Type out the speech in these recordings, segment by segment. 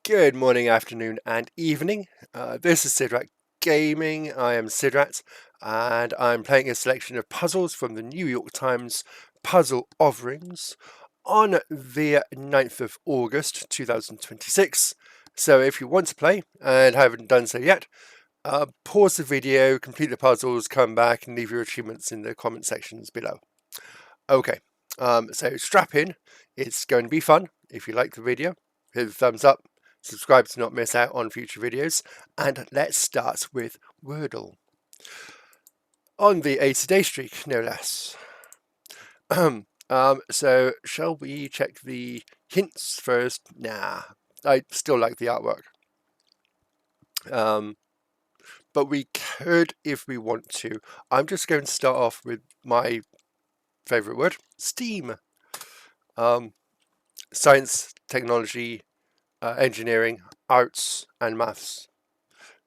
Good morning, afternoon, and evening. This is Sidrat Gaming. I am Sidrat, and I'm playing a selection of puzzles from the New York Times puzzle offerings on the 9th of August 2026. So if you want to play and haven't done so yet, pause the video, complete the puzzles, come back and leave your achievements in the comment sections below. Okay, so strap in. It's going to be fun. If you like the video, hit the thumbs up. Subscribe to not miss out on future videos. And let's start with Wordle. On the 80-day streak, no less. So shall we check the hints first? Nah, I still like the artwork. But we could if we want to. I'm just going to start off with my favorite word, STEAM. Science, technology, engineering, arts, and maths.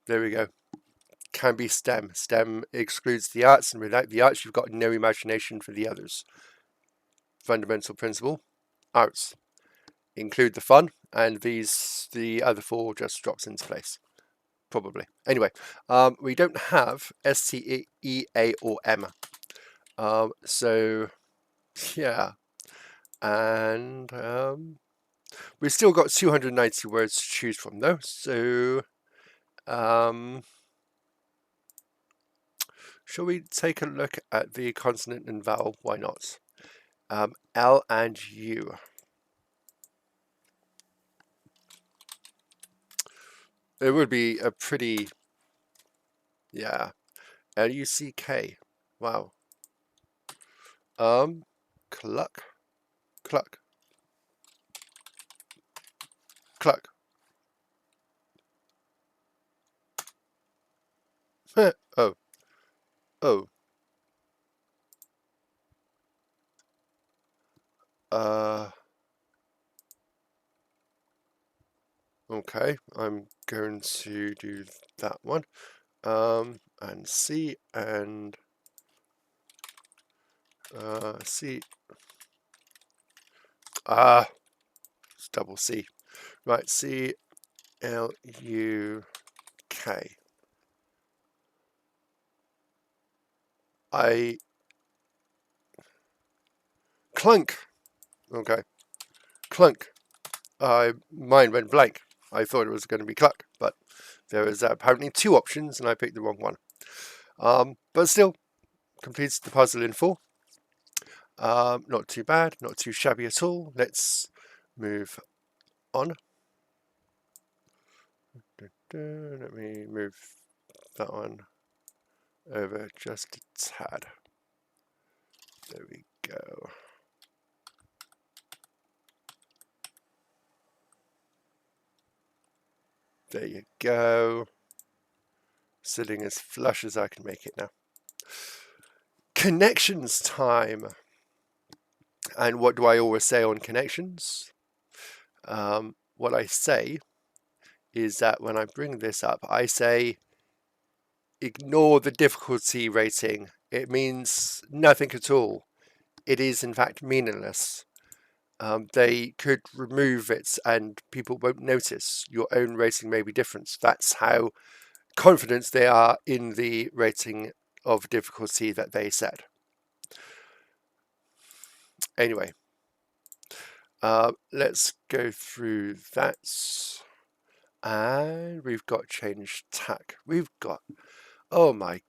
There we go. Can be STEM. STEM excludes the arts, and without the arts, you've got no imagination for the others. Fundamental principle, arts. Include the fun, and the other four just drops into place. Probably. Anyway, we don't have S, T, E, A, or M. So, yeah. And we've still got 290 words to choose from, though. So, shall we take a look at the consonant and vowel? Why not? L and U. It would be a pretty, yeah. L-U-C-K. Wow. Cluck. Cluck. Cluck. Oh. Oh. Okay, I'm going to do that one. And C and C. It's double C. Right, C-L-U-K. Clunk. Okay. Clunk. Mine went blank. I thought it was going to be cluck, but there was apparently two options, and I picked the wrong one. But still, completes the puzzle in full. Not too bad, not too shabby at all. Let's move on. Let me move that one over just a tad. There we go. There you go. Sitting as flush as I can make it now. Connections time. And what do I always say on connections? What I say is that when I bring this up, I say ignore the difficulty rating. It means nothing at all. It is in fact meaningless. They could remove it and people won't notice. Your own rating may be different. That's how confident they are in the rating of difficulty that they set. Anyway, let's go through that. And we've got change tack. We've got, oh my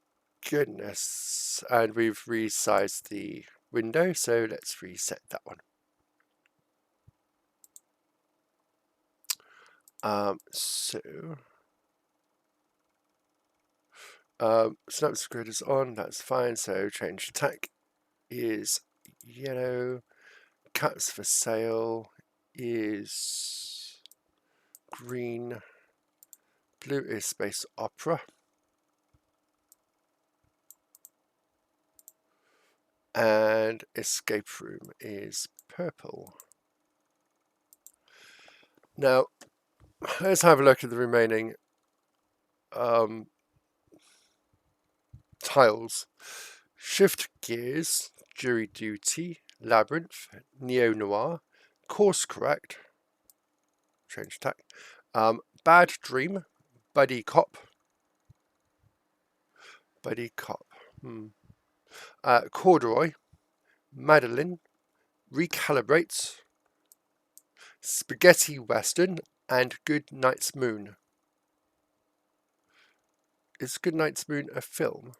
goodness. And we've resized the window, so let's reset that one. Snaps grid is on, that's fine. So change tack is yellow. Cats for sale is green. Blue is space opera. And escape room is purple. Now, let's have a look at the remaining tiles. Shift gears, jury duty, labyrinth, neo-noir, course correct, change tack. Bad Dream, Buddy Cop. Buddy Cop. Corduroy, Madeline, Recalibrate, Spaghetti Western, and Good Night's Moon. Is Good Night's Moon a film?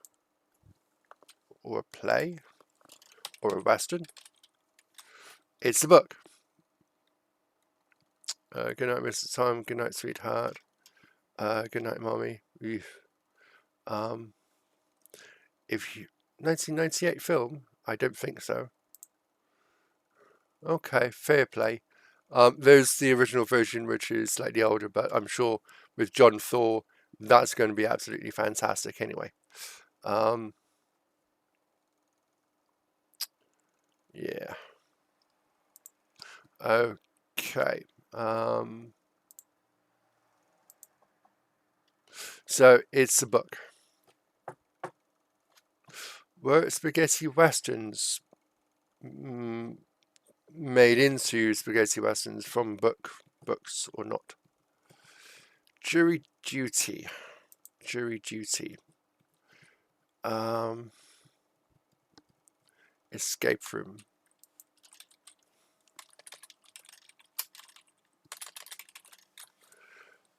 Or a play? Or a western? It's a book. Good night, Mr. Time. Good night, sweetheart. Good night, mommy. If you 1998 film? I don't think so. Okay, fair play. There's the original version, which is slightly older, but I'm sure with John Thor, that's going to be absolutely fantastic anyway. Yeah. Okay. So it's a book. Were spaghetti westerns made into spaghetti westerns from books or not? Jury duty. Jury duty. Escape room.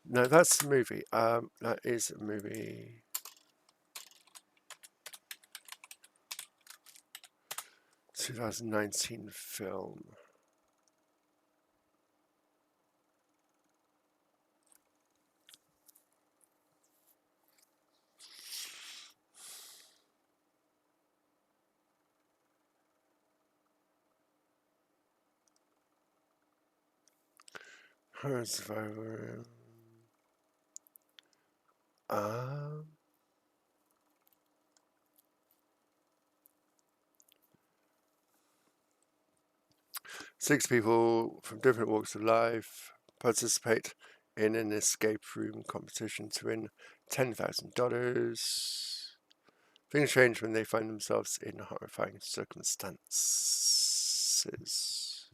No, that's a movie. That is a movie. (2019) film. Her survivor. 6 people from different walks of life participate in an escape room competition to win $10,000. Things change when they find themselves in horrifying circumstances.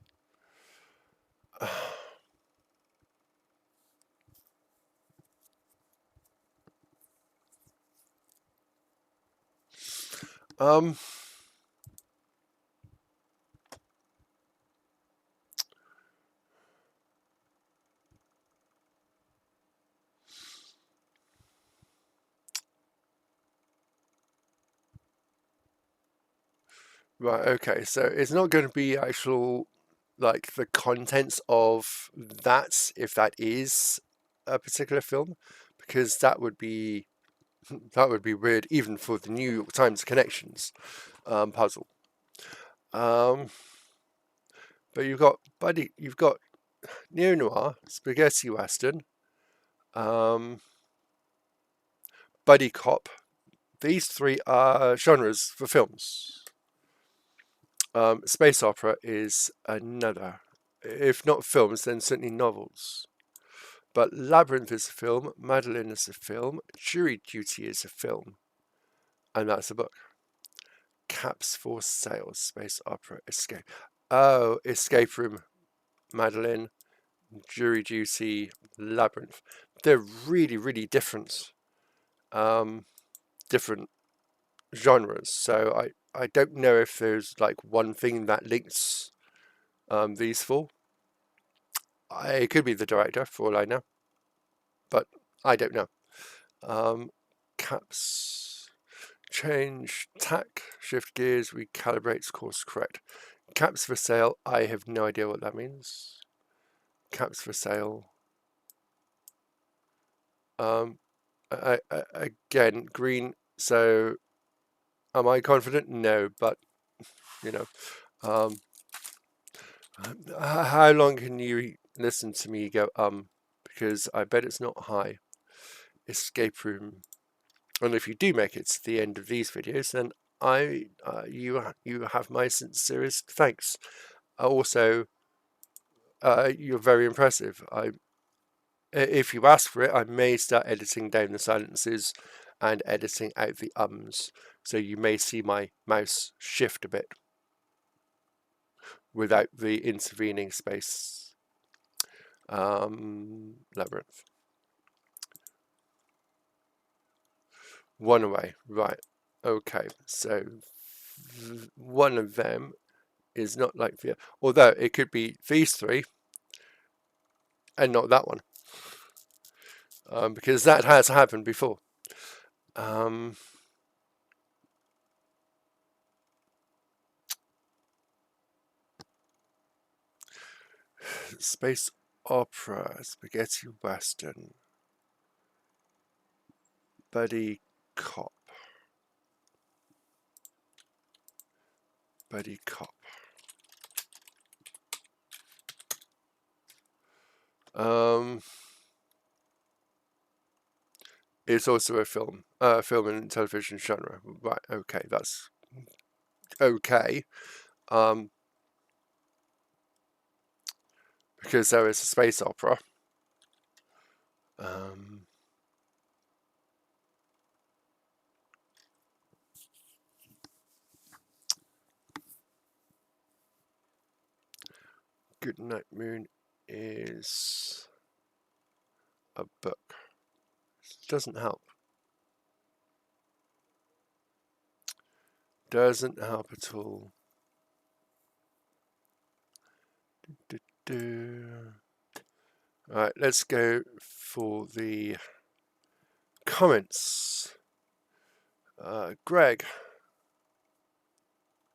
Right, okay, so it's not going to be actual, like, the contents of that, if that is a particular film, because that would be weird even for the New York Times Connections puzzle. But you've got neo-noir, spaghetti western, buddy cop. These 3 are genres for films. Space opera is another. If not films, then certainly novels. But Labyrinth is a film, Madeline is a film, Jury Duty is a film, and that's a book. Caps for Sale, space opera, escape. Oh, escape room, Madeline, Jury Duty, Labyrinth. They're really, really different, different genres. So I don't know if there's like one thing that links these 4. It could be the director, for all I know, but I don't know. Caps, change tack, shift gears, recalibrates course correct. Caps for sale, I have no idea what that means. Caps for sale. Again, green, so am I confident? No, but, you know, how long can you listen to me go, because I bet it's not high. Escape room. And if you do make it to the end of these videos, then you have my sincerest thanks. Also, you're very impressive. If you ask for it, I may start editing down the silences and editing out the ums, so you may see my mouse shift a bit without the intervening space. Labyrinth. One away, right. Okay, so one of them is not like the, although it could be these three and not that one, because that has happened before. Space opera, spaghetti western, buddy cop, buddy cop. It's also a film and television genre. Right, okay, that's okay. Because there is a space opera. Goodnight Moon is a book. It doesn't help. Doesn't help at all. Alright, let's go for the comments. Greg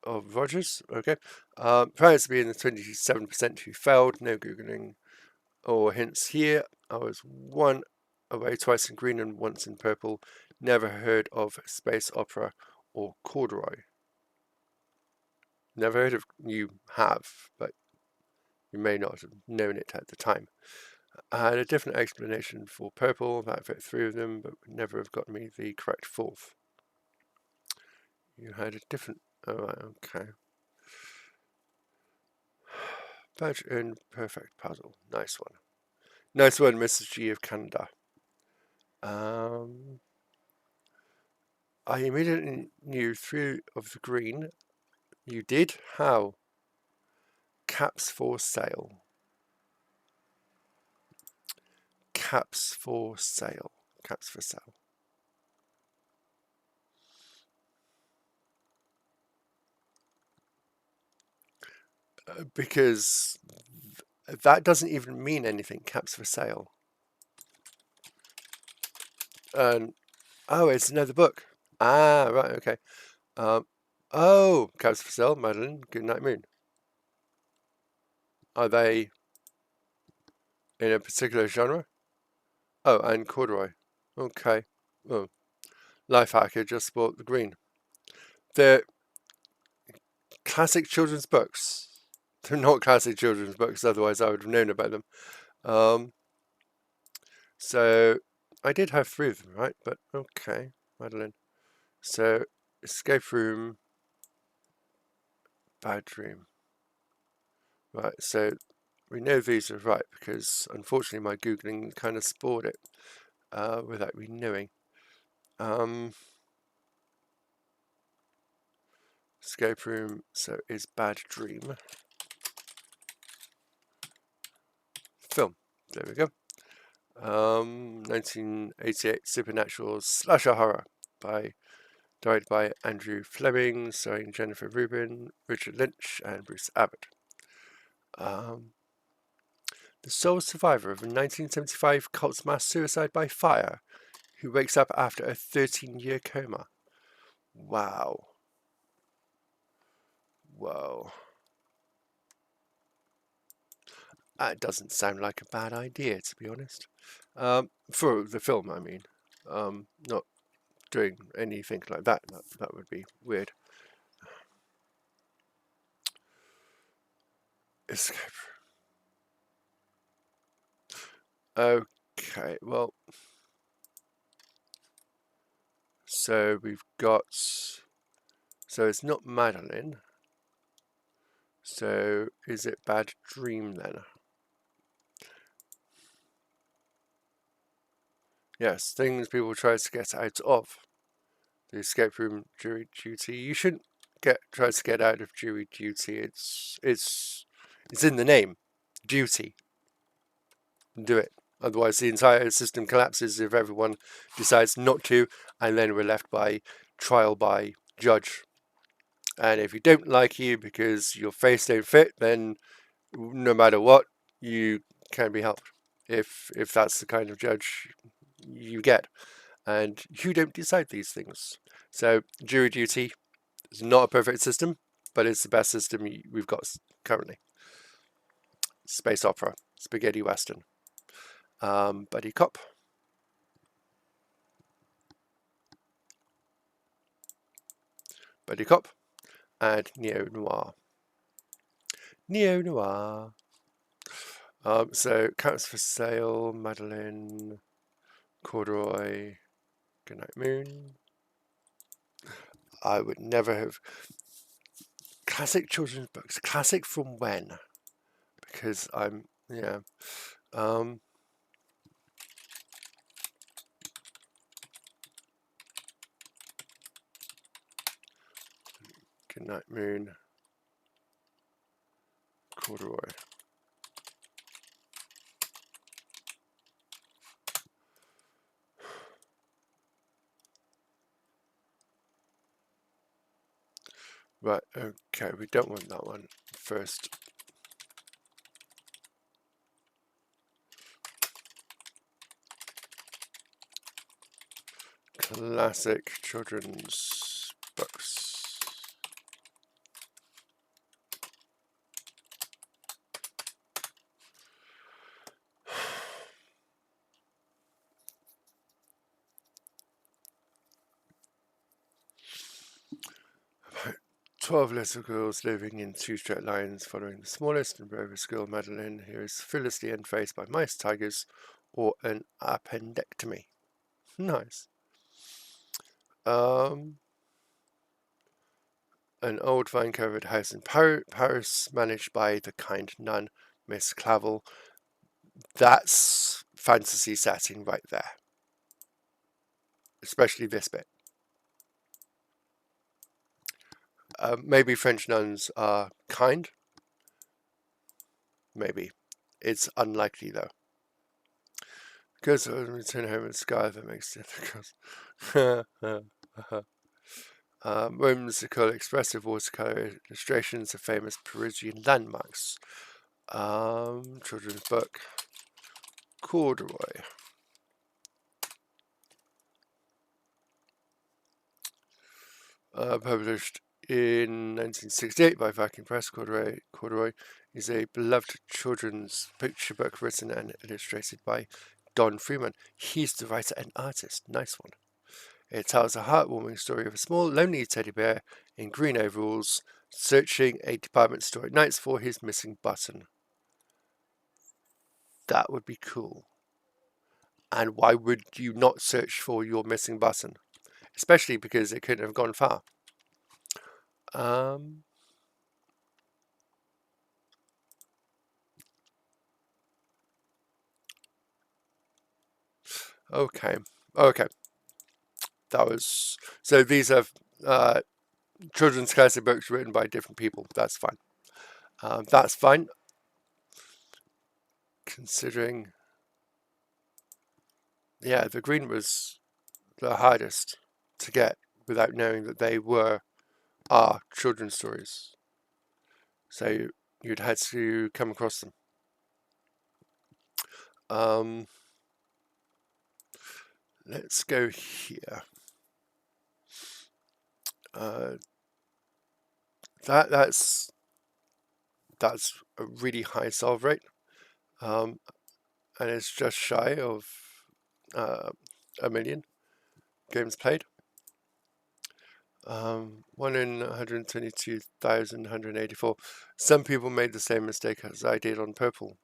of Rogers, okay. Prior to being the 27% who failed, no Googling or hints here. I was one away, twice in green and once in purple. Never heard of space opera or corduroy. Never heard of, you have, but you may not have known it at the time. I had a different explanation for purple, that fit three of them, but would never have gotten me the correct fourth. You had a different, oh right, okay. Badge earned perfect puzzle, nice one. Nice one, Mrs. G of Canada. I immediately knew three of the green. You did? How? Caps for sale. Caps for sale. Caps for sale. Because that doesn't even mean anything. Caps for sale. Oh, it's another book. Ah, right, okay. Oh, caps for sale, Madeline. Goodnight Moon. Are they in a particular genre? Oh, and corduroy. Okay. Oh, Lifehacker just bought the green. They're classic children's books. They're not classic children's books, otherwise I would have known about them. So I did have three of them, right? But okay, Madeline. So escape room, bad dream. Right, so we know these are right because unfortunately my Googling kind of spoiled it without me knowing. Escape room, so is bad dream. Film, there we go. 1988 supernatural slasher horror directed by Andrew Fleming, starring Jennifer Rubin, Richard Lynch, and Bruce Abbott. The sole survivor of a 1975 cult mass suicide by fire, who wakes up after a 13-year coma. Wow. Whoa. That doesn't sound like a bad idea, to be honest. For the film, I mean. Not doing anything like that. That would be weird. Escape. Okay, well. So we've got. So it's not Madeline. So is it Bad Dream then? Yes, things people try to get out of. The escape room jury duty. You shouldn't try to get out of jury duty. It's in the name. Duty. do it. Otherwise, the entire system collapses if everyone decides not to, and then we're left by trial by judge. And if you don't like you because your face don't fit, then no matter what, you can be helped. If that's the kind of judge you get, and you don't decide these things. So jury duty is not a perfect system, but it's the best system we've got currently. Space opera, spaghetti western, buddy cop, and neo noir. Neo noir. So Counts for Sale, Madeline, Corduroy, Goodnight Moon. I would never have. Classic children's books. Classic from when? Because I'm, yeah. Goodnight Moon, Corduroy. Right, okay, we don't want that one first. Classic children's books. About 12 little girls living in 2 straight lines, following the smallest and bravest girl, Madeline, who is fearlessly faced by mice, tigers, or an appendectomy. Nice. An old vine-covered house in Paris, managed by the kind nun, Miss Clavel. That's fantasy setting right there. Especially this bit. Maybe French nuns are kind. Maybe. It's unlikely, though. Because I return home in sky that makes it difficult. Whimsical, expressive watercolor illustrations of famous Parisian landmarks. Children's book. Corduroy. Published in 1968 by Viking Press. Corduroy is a beloved children's picture book written and illustrated by Don Freeman. He's the writer and artist. Nice one. It tells a heartwarming story of a small, lonely teddy bear in green overalls searching a department store at nights for his missing button. That would be cool. And why would you not search for your missing button? Especially because it couldn't have gone far. Okay. That was so. These are children's classic books written by different people. That's fine. That's fine. Considering, yeah, the green was the hardest to get without knowing that they are children's stories. So you'd had to come across them. Let's go here. That's a really high solve rate, and it's just shy of 1,000,000 games played. 1 in 122,184. Some people made the same mistake as I did on purple.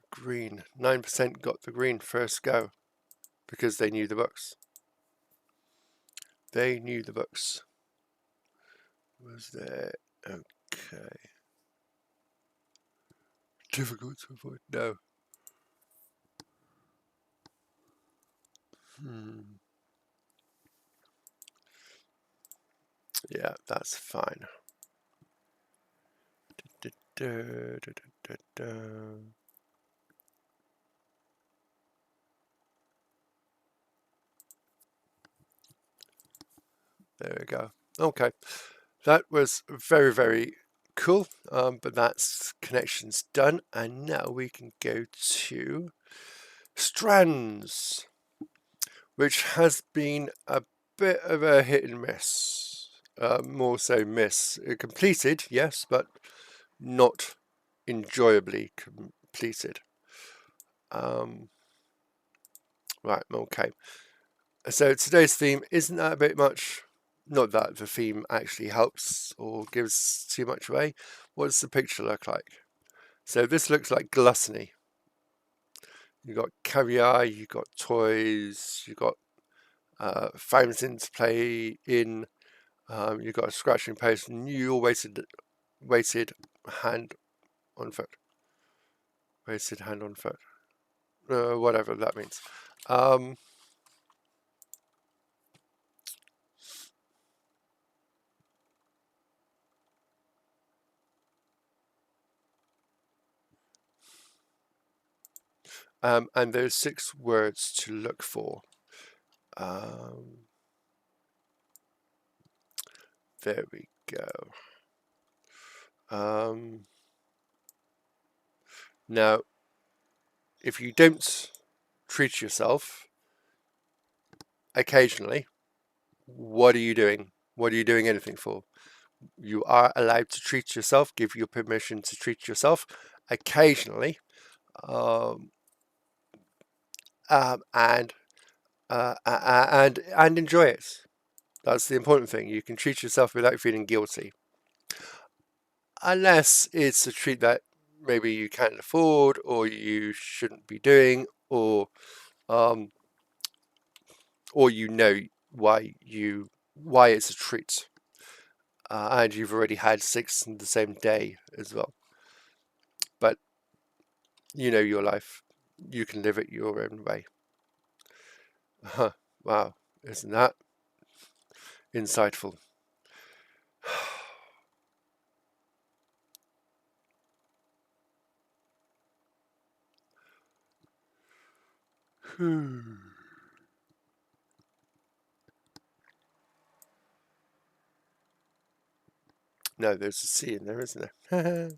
Green. 9% got the green first go because they knew the books. They knew the books. Was there? Okay. Difficult to avoid. No. Yeah, that's fine. Da, da, da, da. There we go. Okay, that was very, very cool, but that's connections done, and now we can go to strands, which has been a bit of a hit and miss, more so miss. Completed, yes, but not enjoyably completed. Right, okay. So today's theme isn't that a bit much. Not that the theme actually helps or gives too much away. What does the picture look like? So this looks like gluttony. You've got caviar, you've got toys, you've got fountains to play in, you've got a scratching post, and you weighted hand on foot. Weighted hand on foot. Whatever that means. And there's 6 words to look for. There we go. Now, if you don't treat yourself occasionally, what are you doing? What are you doing anything for? You are allowed to treat yourself, give you permission to treat yourself occasionally, and enjoy it. That's the important thing. You can treat yourself without feeling guilty, unless it's a treat that maybe you can't afford, or you shouldn't be doing, or you know why it's a treat, and you've already had 6 in the same day as well. But you know your life. You can live it your own way. Wow, isn't that insightful? No, there's a C in there, isn't there?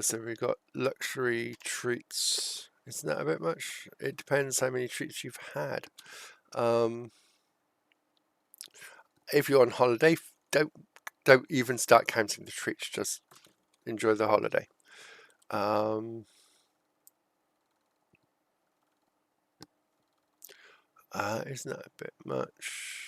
So we've got luxury treats. Isn't that a bit much? It depends how many treats you've had. If you're on holiday, don't even start counting the treats. Just enjoy the holiday. Isn't that a bit much?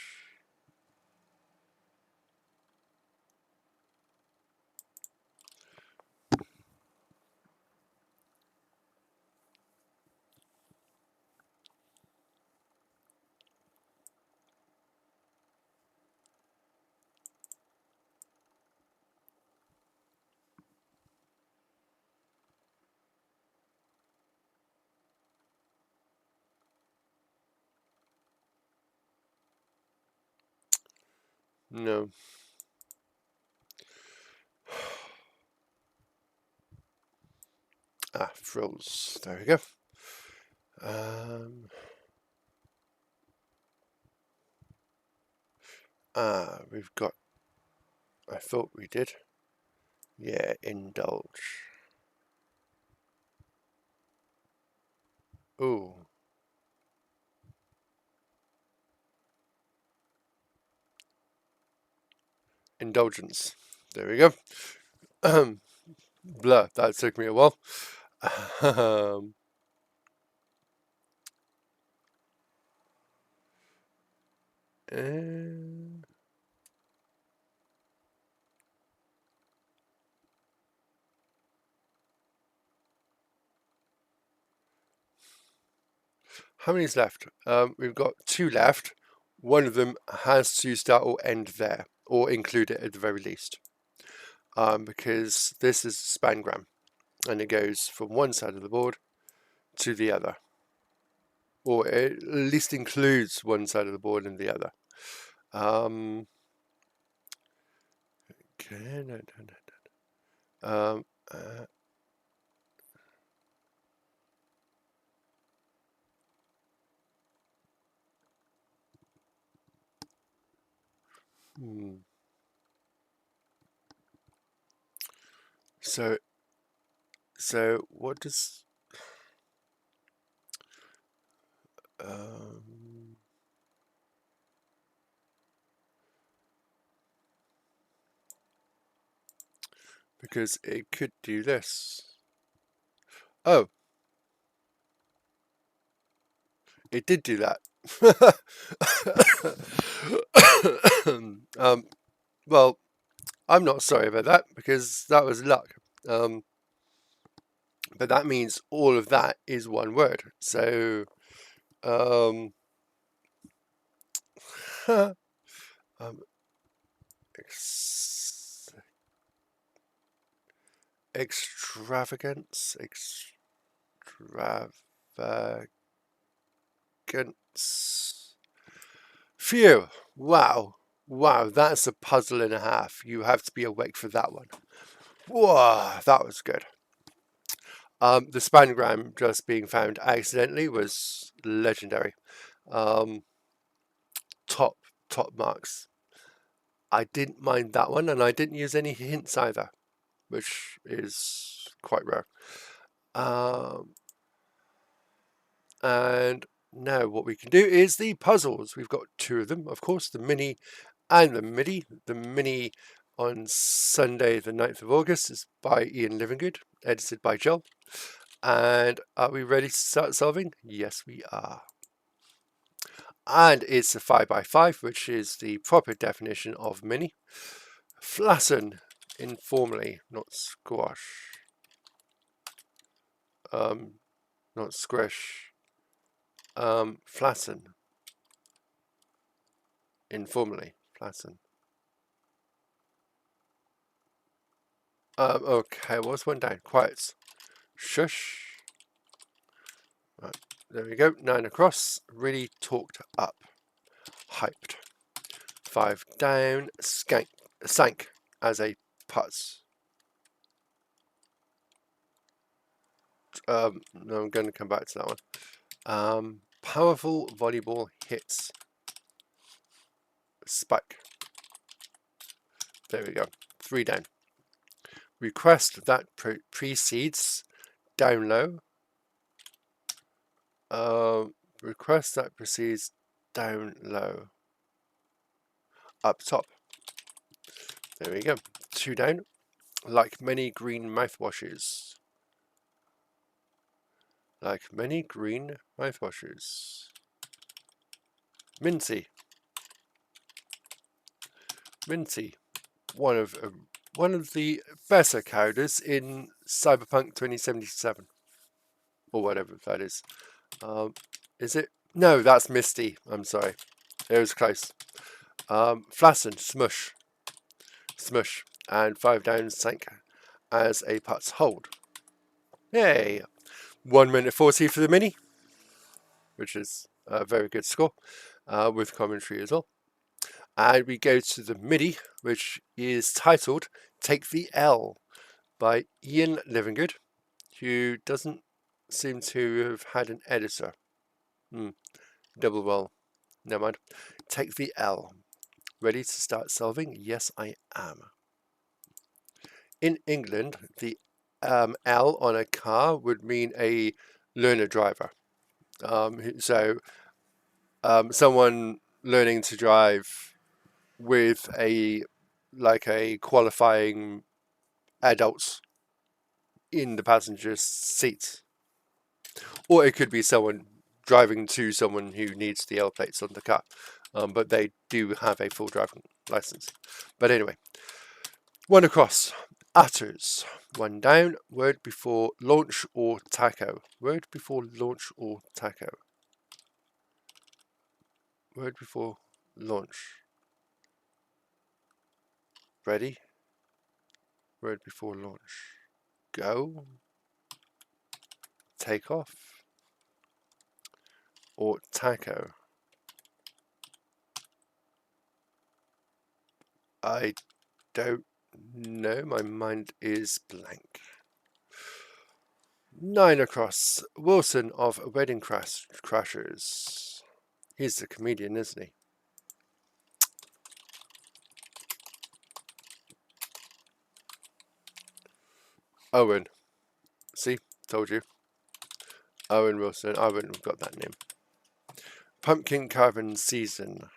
No. Frills. There we go. We've got. I thought we did. Yeah, indulge. Ooh. Indulgence. There we go. Blur. That took me a while. How many's left? We've got 2 left. One of them has to start or end there, or include it at the very least. Because this is spangram, and it goes from one side of the board to the other, or it at least includes one side of the board and the other. Okay, no. Hmm. So what does because it could do this. Oh, it did do that. Well, I'm not sorry about that because that was luck. But that means all of that is one word. So, um, um, ex extravagance, extravagance. Phew! Wow, wow, that's a puzzle and a half. You have to be awake for that one. Whoa, that was good. The spangram just being found accidentally was legendary. Um, top marks. I didn't mind that one, and I didn't use any hints either, which is quite rare. And now what we can do is the puzzles. We've got two of them, of course, the mini and the MIDI. The mini on Sunday, the 9th of August, is by Ian Livingood, edited by Joel. And are we ready to start solving? Yes, we are. And it's a 5x5, which is the proper definition of mini. Flatten informally, not squash. Not squish. Flatten informally. Flatten. Okay, what's one down? Quiet. Shush. Right, there we go. 9 across. Really talked up. Hyped. 5 down. Sank as a putz. No, I'm going to come back to that one. Powerful volleyball hits. Spike. There we go. 3 down. Request that precedes down low. Request that precedes down low. Up top. There we go. 2 down. Like many green mouthwashes. Like many green mouthwashes. Minty. Minty. One of the better characters in Cyberpunk 2077. Or whatever that is. Is it? No, that's Misty. I'm sorry. It was close. Flatten. Smush. Smush. And 5 down. Sank as a putz hold. Yay! 1 minute 40 for the mini, which is a very good score, with commentary as well. And we go to the MIDI, which is titled Take the L by Ian Livingood, who doesn't seem to have had an editor. Double well. Never mind. Take the L. Ready to start solving? Yes, I am. In England, the L on a car would mean a learner driver. So someone learning to drive with a qualifying adults in the passenger seat, or it could be someone driving to someone who needs the L plates on the car, but they do have a full driving license. But anyway, 1 across. Utters. 1 down. Word before launch or taco. Word before launch or taco. Word before launch. Ready? Word before launch. Go. Take off. Or taco. I don't know. My mind is blank. 9 across. Wilson of Wedding Crashers. He's the comedian, isn't he? Owen. See? Told you. Owen Wilson. I wouldn't have got that name. Pumpkin carving season.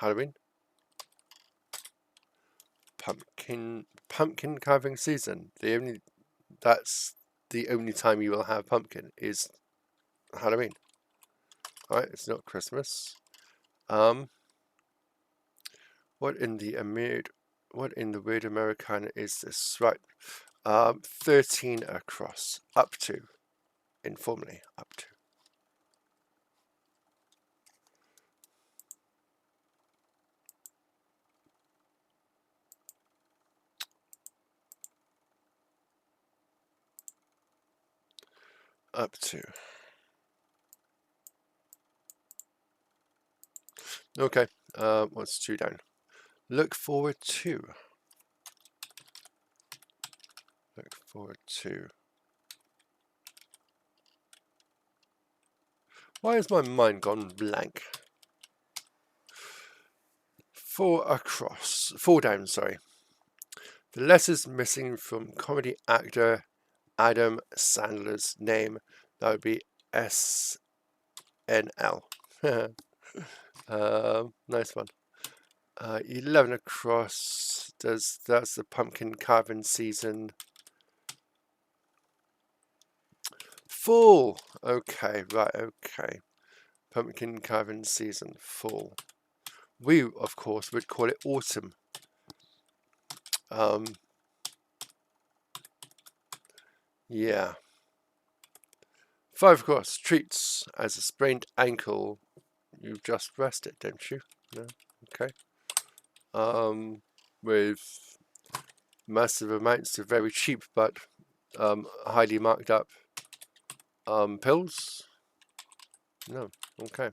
Halloween. Pumpkin carving season. That's the only time you will have pumpkin is Halloween. Alright, it's not Christmas. What in the weird Americana is this? Right. 13 across. Up to. Informally, up to. Up to. Okay. What's 2 down? Look forward to. Look forward to. Why has my mind gone blank? 4 across. 4 down, sorry. The letters missing from comedy actor Adam Sandler's name. That would be SNL. Nice one. 11 across. That's the pumpkin carving season. Fall. Okay, right, okay. Pumpkin carving season. Fall. We, of course, would call it autumn. Yeah. 5 across. Treats as a sprained ankle. You just rest it, don't you? No? Okay. With massive amounts of very cheap but highly marked up pills. No. Okay.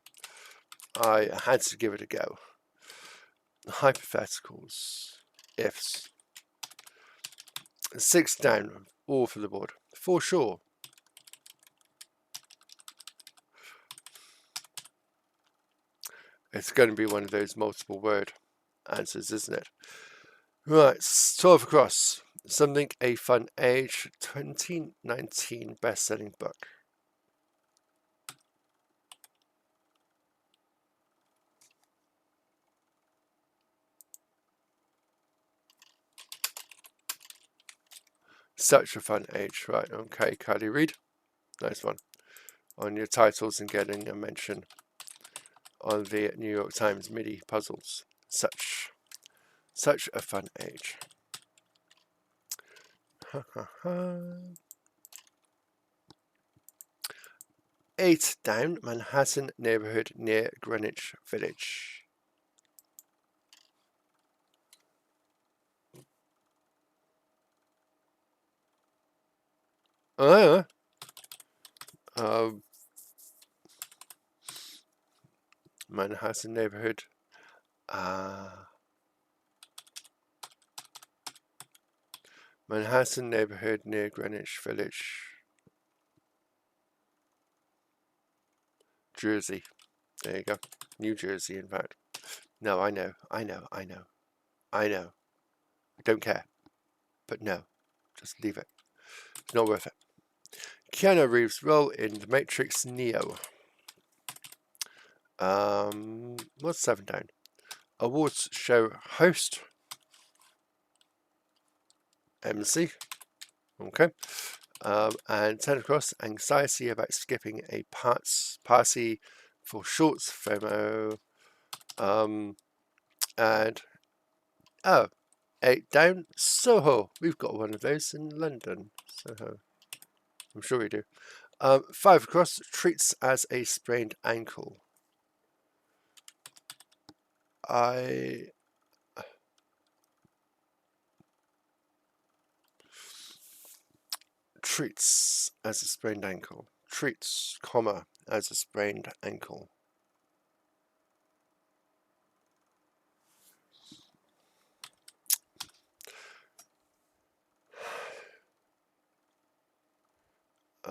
I had to give it a go. Hypotheticals. Ifs. 6 down. All for the board. For sure. It's going to be one of those multiple word answers, isn't it? Right. 12 across. Something a Fun Age. 2019 best-selling book. Such a Fun Age. Right. Okay. Kylie Reid. Nice one. On your titles and getting a mention on the New York Times MIDI puzzles. Such a fun age. 8 down. Manhattan neighborhood near Greenwich Village. Manhattan neighborhood. Manhattan neighborhood near Greenwich Village. Jersey. There you go. New Jersey, in fact. No, I know. I don't care. But no. Just leave it. It's not worth it. Keanu Reeves' role in The Matrix Neo. What's 7 down? Awards show host. MC. Okay. And 10 across. Anxiety about skipping a party for shorts FOMO. And 8 down. Soho. We've got one of those in London. Soho. I'm sure we do. 5 across. Treats as a sprained ankle. Treats as a sprained ankle. Treats, comma, as a sprained ankle.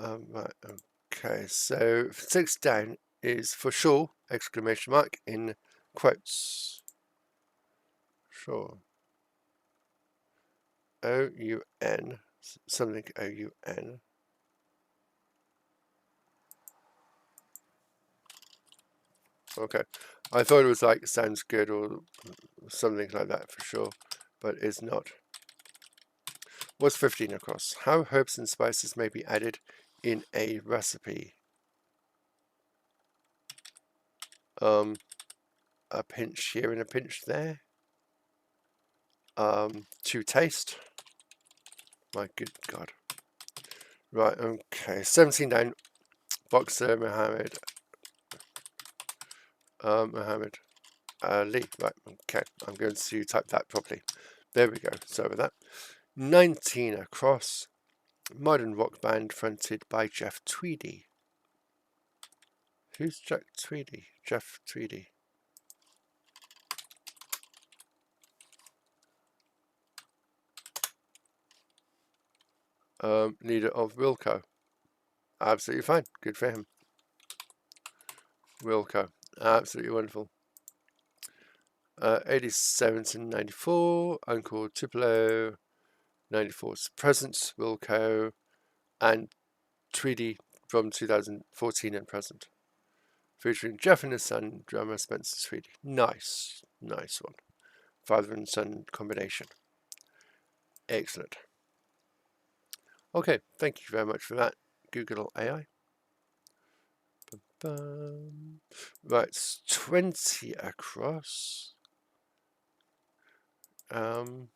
Right, okay, so 6 down is for sure, exclamation mark, in quotes. Sure. O-U-N, something O-U-N. Okay, I thought it was like sounds good or something like that for sure, but it's not. What's 15 across? How herbs and spices may be added in a recipe. A pinch here and a pinch there. To taste. My good God. Right, okay. 17 down. Boxer Mohammed. Mohammed Ali. Right, okay. I'm going to type that properly. There we go. Sorry about that. 19 across. Modern rock band fronted by Jeff Tweedy. Who's Jack Tweedy? Jeff Tweedy. Leader of Wilco. Absolutely fine. Good for him. Wilco. Absolutely wonderful. 87 to 94. Uncle Tupelo. 94's Present. Wilco. And Tweedy from 2014 and present. Featuring Jeff and his son, drummer Spencer Tweedy. Nice. Nice one. Father and son combination. Excellent. Okay, thank you very much for that, Google AI. Right, it's 20 across. For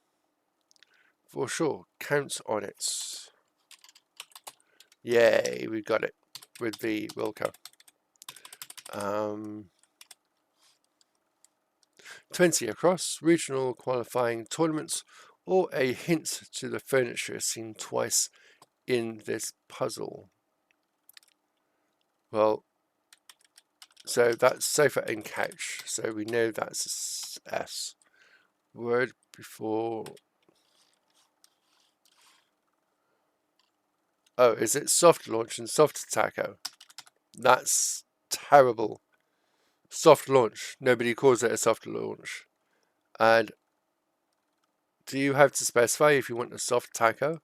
sure, count on it. Yay, we got it with the Wilco. 20 across, regional qualifying tournaments, or a hint to the furniture seen twice in this puzzle. Well, so that's sofa and couch, so we know that's S. Word before. Oh, is it soft launch and soft taco? That's terrible. Soft launch. Nobody calls it a soft launch. And do you have to specify if you want a soft taco?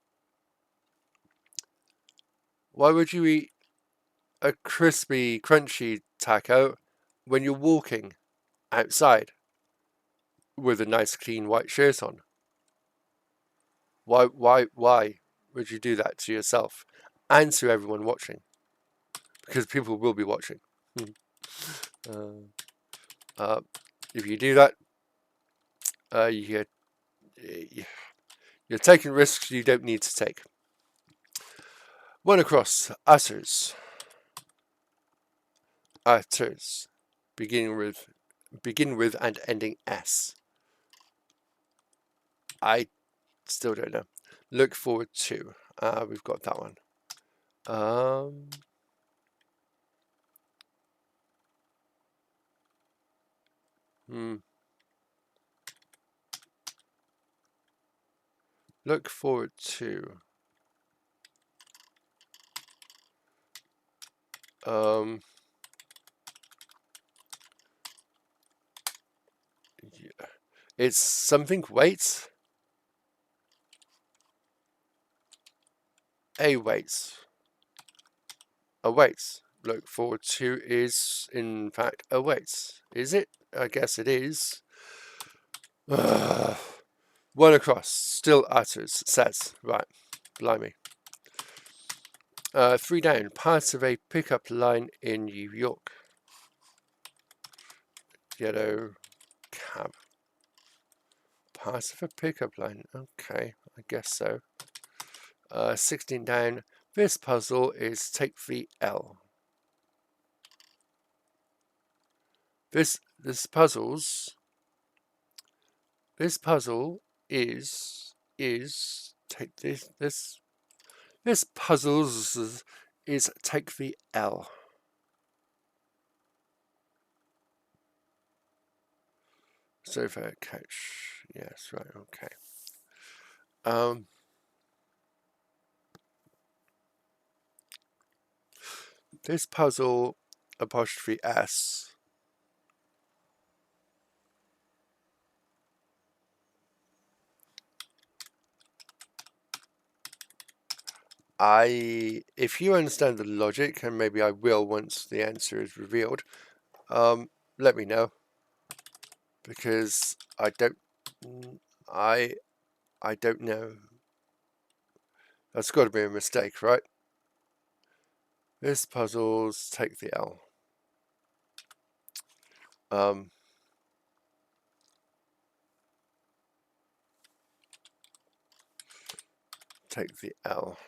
Why would you eat a crispy, crunchy taco when you're walking outside with a nice, clean white shirt on? Why would you do that to yourself and to everyone watching? Because people will be watching. If you do that, you're taking risks you don't need to take. One across. Utters. Utters. Begin with and ending S. I still don't know. Look forward to. We've got that one. Look forward to. Yeah. It's something waits. Awaits. Awaits. Look forward to is, in fact, awaits. Is it? I guess it is. One across. Still utters. Says. Right. Blimey. 3 down. Parts of a pickup line in New York. Yellow cab. Parts of a pickup line. Okay. I guess so. 16 down. This puzzle is take the L. This puzzle is take this puzzles is take the L. Sofa couch. Yes, right, okay. This puzzle apostrophe S. If you understand the logic, and maybe I will once the answer is revealed, let me know, because I don't know. That's got to be a mistake, right? This puzzle's take the L. Take the L.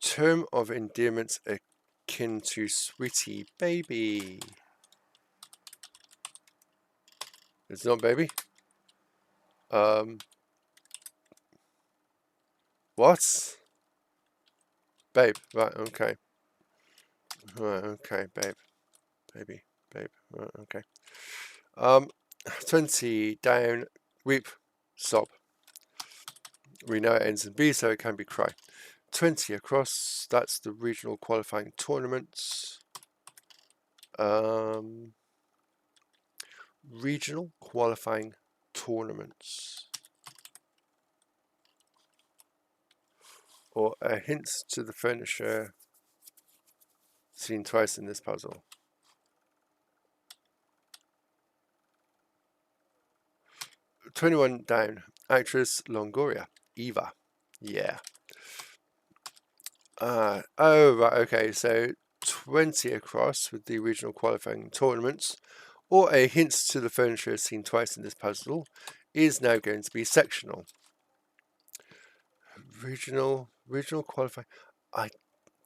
Term of endearment akin to sweetie baby. It's not baby. What? Babe. Right. Okay. Right. Okay. Babe. Baby. Babe. Right. Okay. 20 down. Weep. Sob. We know it ends in B, so it can be cry. 20 across. That's the regional qualifying tournaments. Regional qualifying tournaments. Or a hint to the furniture seen twice in this puzzle. 21 down. Actress Longoria. Eva. Yeah. Oh, right, okay. So 20 across with the regional qualifying tournaments, or a hint to the furniture seen twice in this puzzle, is now going to be sectional. Regional qualifying.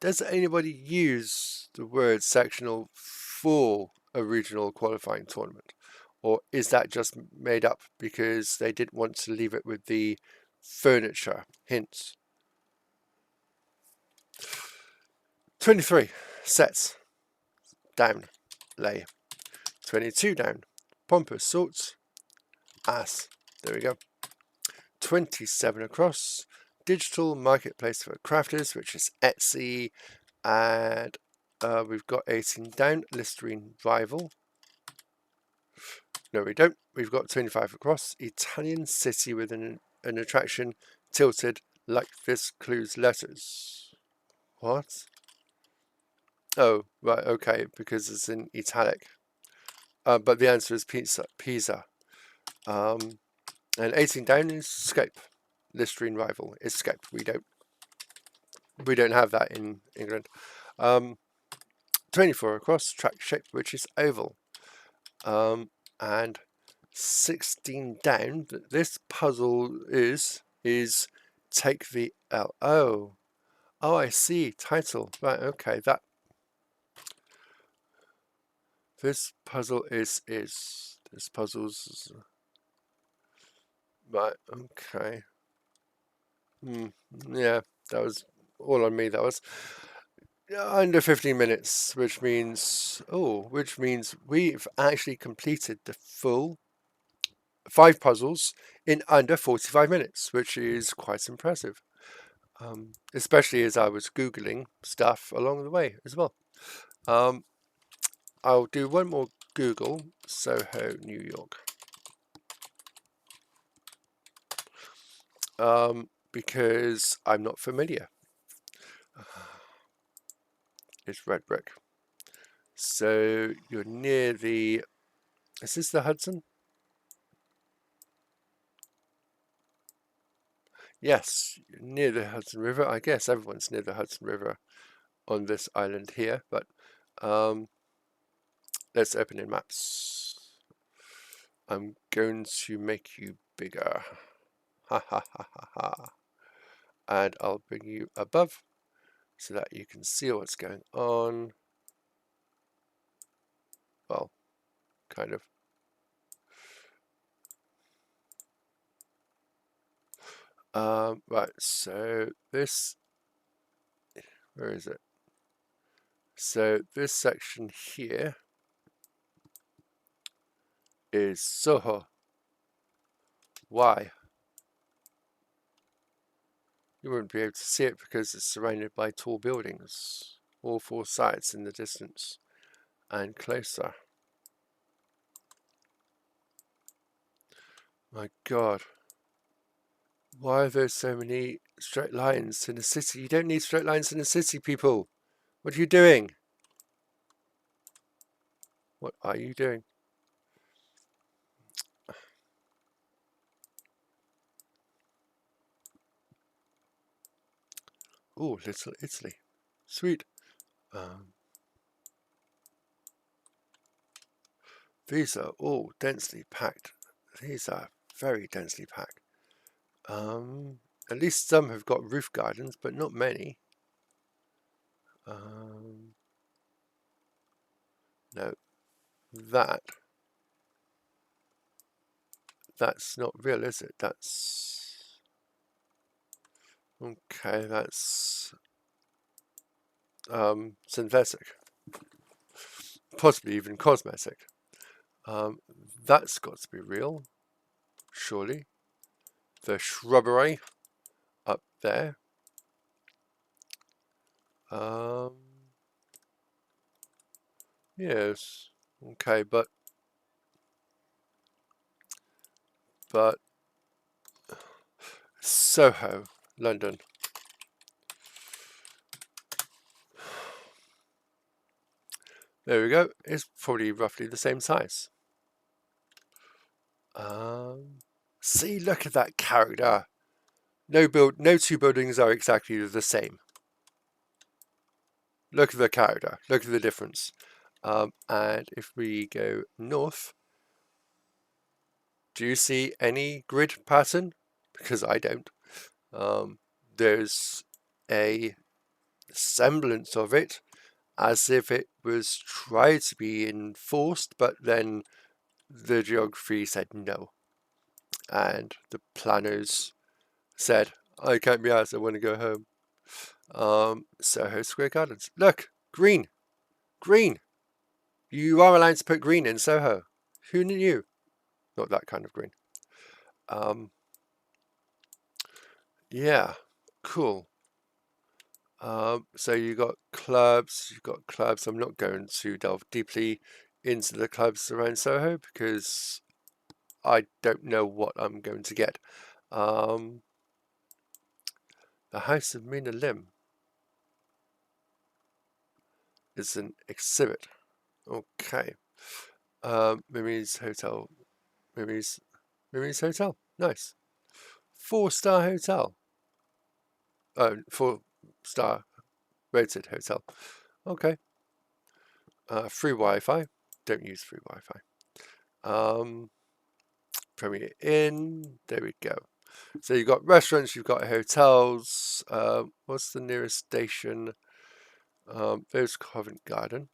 Does anybody use the word sectional for a regional qualifying tournament? Or is that just made up because they didn't want to leave it with the furniture hints? 23 sets down, lay. 22 down, pompous sorts, ass. There we go. 27 across, digital marketplace for crafters, which is Etsy, and we've got 18 down, Listerine rival. No, we don't. We've got 25 across, Italian city with an attraction tilted like this clue's letters. What? Oh, right, okay, because it's in italic. But the answer is Pisa. And 18 down is Scope. Listerine rival is Scope. We don't have that in England. 24 across, track shape, which is oval. And 16 down. This puzzle is take the L. Oh, I see. Title. Right. Okay. This puzzle is this puzzle's right. Okay. Yeah, that was all on me. That was under 15 minutes, which means we've actually completed the full 5 puzzles in under 45 minutes, which is quite impressive. Especially as I was Googling stuff along the way as well. I'll do one more Google, Soho, New York. Because I'm not familiar. It's red brick. So you're near the... Is this the Hudson? Yes, you're near the Hudson River. I guess everyone's near the Hudson River on this island here, but let's open in maps. I'm going to make you bigger. Ha ha ha ha ha. And I'll bring you above so that you can see what's going on. Well, kind of. Right, so this, where is it? So this section here is Soho. Why? You wouldn't be able to see it because it's surrounded by tall buildings, all four sides in the distance and closer. My God, why are there so many straight lines in a city? You don't need straight lines in a city, people. What are you doing? What are you doing? Oh, Little Italy. Sweet. These are all densely packed. These are very densely packed. At least some have got roof gardens, but not many. No, that's not real, is it? That's okay. That's synthetic, possibly even cosmetic. That's got to be real, surely. The shrubbery up there. Yes. Okay, but Soho, London. There we go. It's probably roughly the same size. See, look at that character. No two buildings are exactly the same. Look at the character. Look at the difference. And if we go north, do you see any grid pattern? Because I don't. There's a semblance of it, as if it was tried to be enforced, but then the geography said no. And the planners said, I can't be asked, I want to go home. Soho Square Gardens. Look, green. Green. You are allowed to put green in Soho. Who knew? Not that kind of green. Yeah, cool. So you've got clubs. I'm not going to delve deeply into the clubs around Soho because I don't know what I'm going to get. The House of Mina Lim is an exhibit. Okay. Mimi's Hotel. Mimi's Hotel. Nice. 4-star hotel. 4-star rated hotel. Okay. Free Wi-Fi. Don't use free Wi-Fi. Premier Inn. There we go. So you've got restaurants, you've got hotels. What's the nearest station? There's Covent Garden.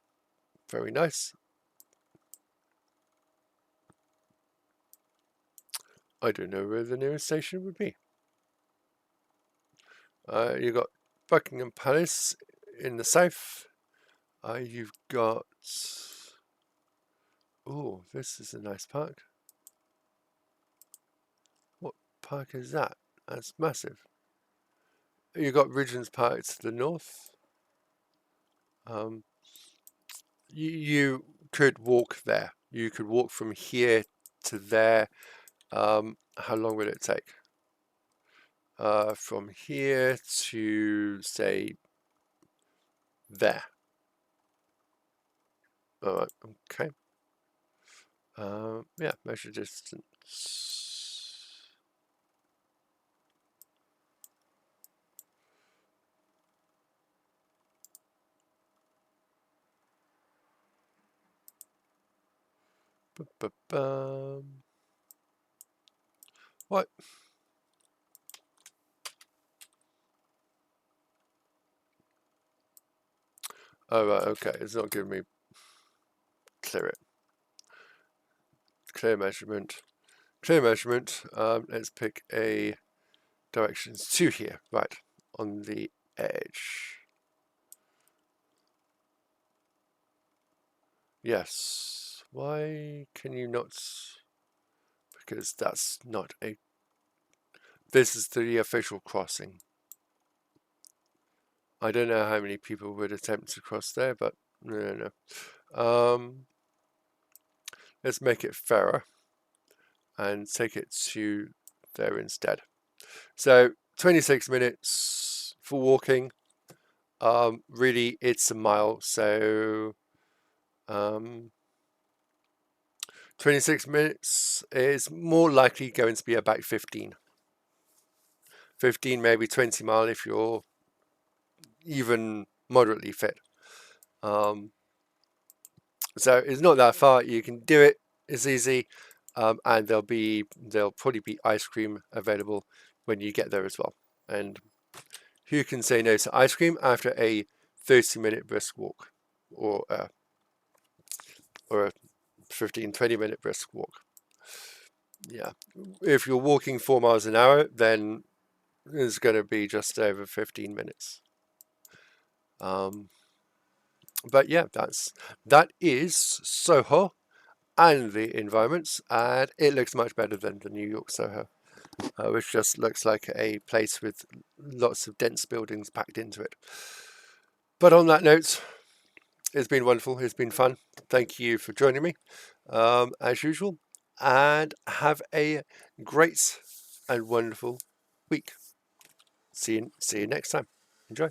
Very nice. I don't know where the nearest station would be. You've got Buckingham Palace in the south. You've got... Oh, this is a nice park. What park is that? That's massive. You've got Regent's Park to the north. You could walk there. You could walk from here to there. How long would it take? From here to, say, there. Alright, okay. Yeah, measure distance. What? Oh, right, okay. It's not giving me clear it. Clear measurement. Clear measurement. Let's pick a directions to here. Right, on the edge. Yes. Why can you not? Because that's not a... This is the official crossing. I don't know how many people would attempt to cross there, but no. Let's make it fairer and take it to there instead. So 26 minutes for walking. Really, it's a mile, so 26 minutes is more likely going to be about 15, maybe 20 mile if you're even moderately fit. So it's not that far. You can do it. It's easy, and there'll probably be ice cream available when you get there as well. And who can say no to ice cream after a 30-minute brisk walk, or a 15-20 minute brisk walk? Yeah, if you're walking 4 miles an hour, then it's going to be just over 15 minutes. But yeah, that is Soho and the environments, and it looks much better than the New York Soho, which just looks like a place with lots of dense buildings packed into it. But on that note, it's been wonderful. It's been fun. Thank you for joining me, as usual, and have a great and wonderful week. See you next time. Enjoy.